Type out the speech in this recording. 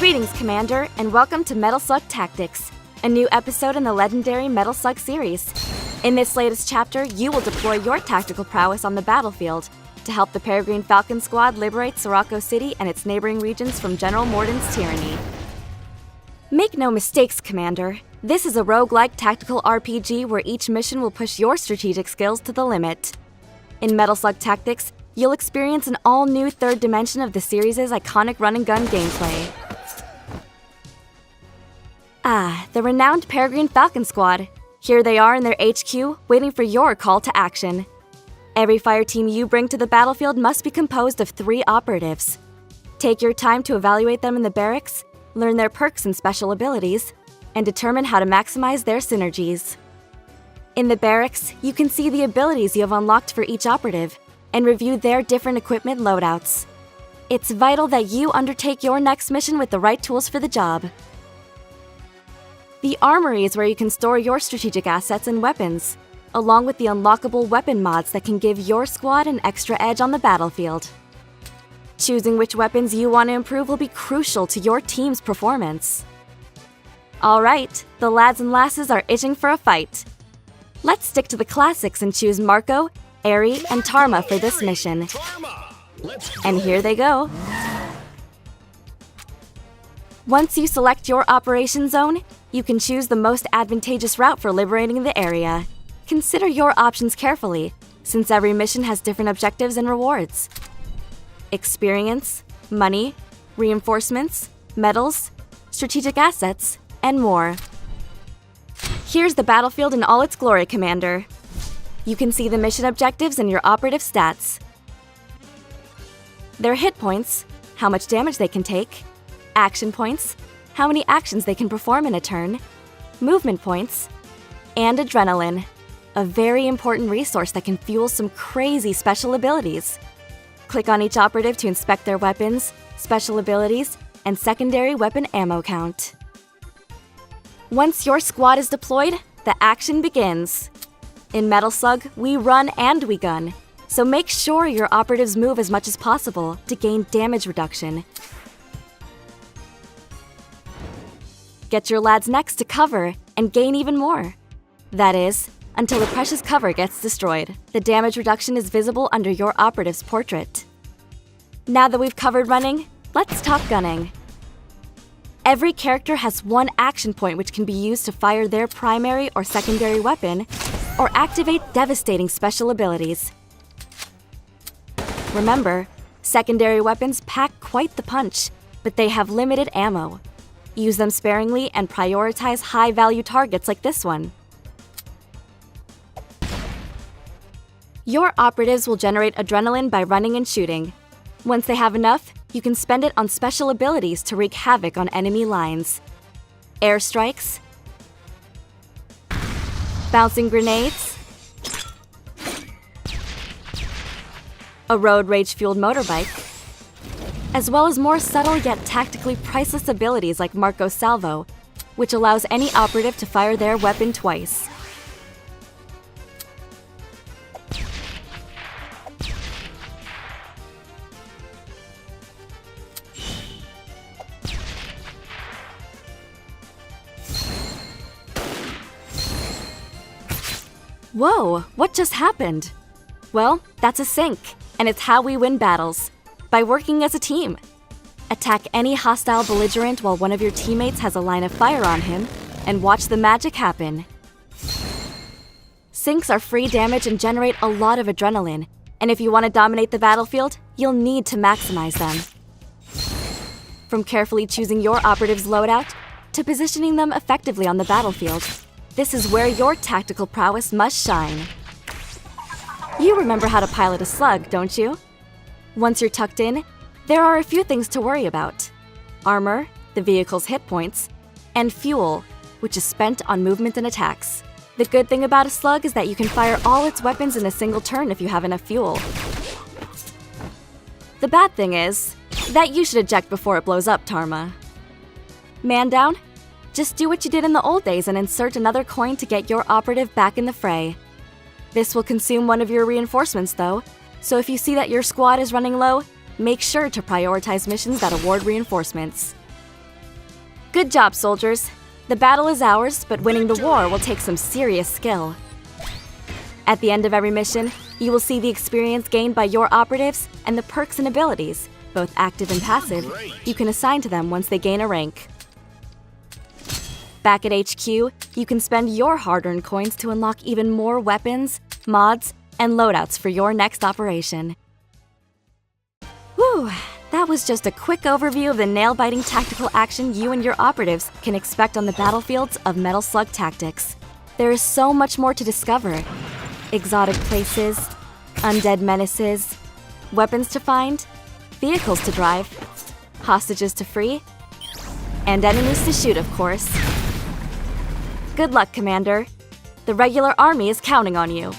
Greetings, Commander, and welcome to Metal Slug Tactics, a new episode in the legendary Metal Slug series. In this latest chapter, you will deploy your tactical prowess on the battlefield to help the Peregrine Falcons Squad liberate Sirocco City and its neighboring regions from General Morden's tyranny. Make no mistakes, Commander. This is a roguelike tactical RPG where each mission will push your strategic skills to the limit. In Metal Slug Tactics, you'll experience an all-new third dimension of the series' iconic run-and-gun gameplay. The renowned Peregrine Falcons Squad. Here they are in their HQ, waiting for your call to action. Every fire team you bring to the battlefield must be composed of 3 operatives. Take your time to evaluate them in the barracks, learn their perks and special abilities, and determine how to maximize their synergies. In the barracks, you can see the abilities you have unlocked for each operative, and review their different equipment loadouts. It's vital that you undertake your next mission with the right tools for the job. The armory is where you can store your strategic assets and weapons, along with the unlockable weapon mods that can give your squad an extra edge on the battlefield. Choosing which weapons you want to improve will be crucial to your team's performance. Alright, the lads and lasses are itching for a fight. Let's stick to the classics and choose Marco, Eri, and Tarma for this mission. And here they go. Once you select your operation zone, you can choose the most advantageous route for liberating the area. Consider your options carefully, since every mission has different objectives and rewards. Experience, money, reinforcements, medals, strategic assets, and more. Here's the battlefield in all its glory, Commander. You can see the mission objectives and your operative stats. Their hit points, how much damage they can take, action points, how many actions they can perform in a turn, movement points, and adrenaline, a very important resource that can fuel some crazy special abilities. Click on each operative to inspect their weapons, special abilities, and secondary weapon ammo count. Once your squad is deployed, the action begins. In Metal Slug, we run and we gun, so make sure your operatives move as much as possible to gain damage reduction. Get your lads next to cover and gain even more. That is, until the precious cover gets destroyed. The damage reduction is visible under your operative's portrait. Now that we've covered running, let's talk gunning. Every character has one action point which can be used to fire their primary or secondary weapon, or activate devastating special abilities. Remember, secondary weapons pack quite the punch, but they have limited ammo. Use them sparingly and prioritize high-value targets like this one. Your operatives will generate adrenaline by running and shooting. Once they have enough, you can spend it on special abilities to wreak havoc on enemy lines. Airstrikes, bouncing grenades, a road rage-fueled motorbike, as well as more subtle yet tactically priceless abilities like Marco's Salvo, which allows any operative to fire their weapon twice. Whoa, what just happened? Well, that's a sync, and it's how we win battles. By working as a team. Attack any hostile belligerent while one of your teammates has a line of fire on him, and watch the magic happen. Syncs are free damage and generate a lot of adrenaline, and if you want to dominate the battlefield, you'll need to maximize them. From carefully choosing your operative's loadout, to positioning them effectively on the battlefield, this is where your tactical prowess must shine. You remember how to pilot a slug, don't you? Once you're tucked in, there are a few things to worry about. Armor, the vehicle's hit points, and fuel, which is spent on movement and attacks. The good thing about a slug is that you can fire all its weapons in a single turn if you have enough fuel. The bad thing is that you should eject before it blows up, Tarma. Man down? Just do what you did in the old days and insert another coin to get your operative back in the fray. This will consume one of your reinforcements though, so if you see that your squad is running low, make sure to prioritize missions that award reinforcements. Good job, soldiers. The battle is ours, but winning the war will take some serious skill. At the end of every mission, you will see the experience gained by your operatives and the perks and abilities, both active and passive, you can assign to them once they gain a rank. Back at HQ, you can spend your hard-earned coins to unlock even more weapons, mods, and loadouts for your next operation. Whew, that was just a quick overview of the nail-biting tactical action you and your operatives can expect on the battlefields of Metal Slug Tactics. There is so much more to discover. Exotic places, undead menaces, weapons to find, vehicles to drive, hostages to free, and enemies to shoot, of course. Good luck, Commander. The regular army is counting on you.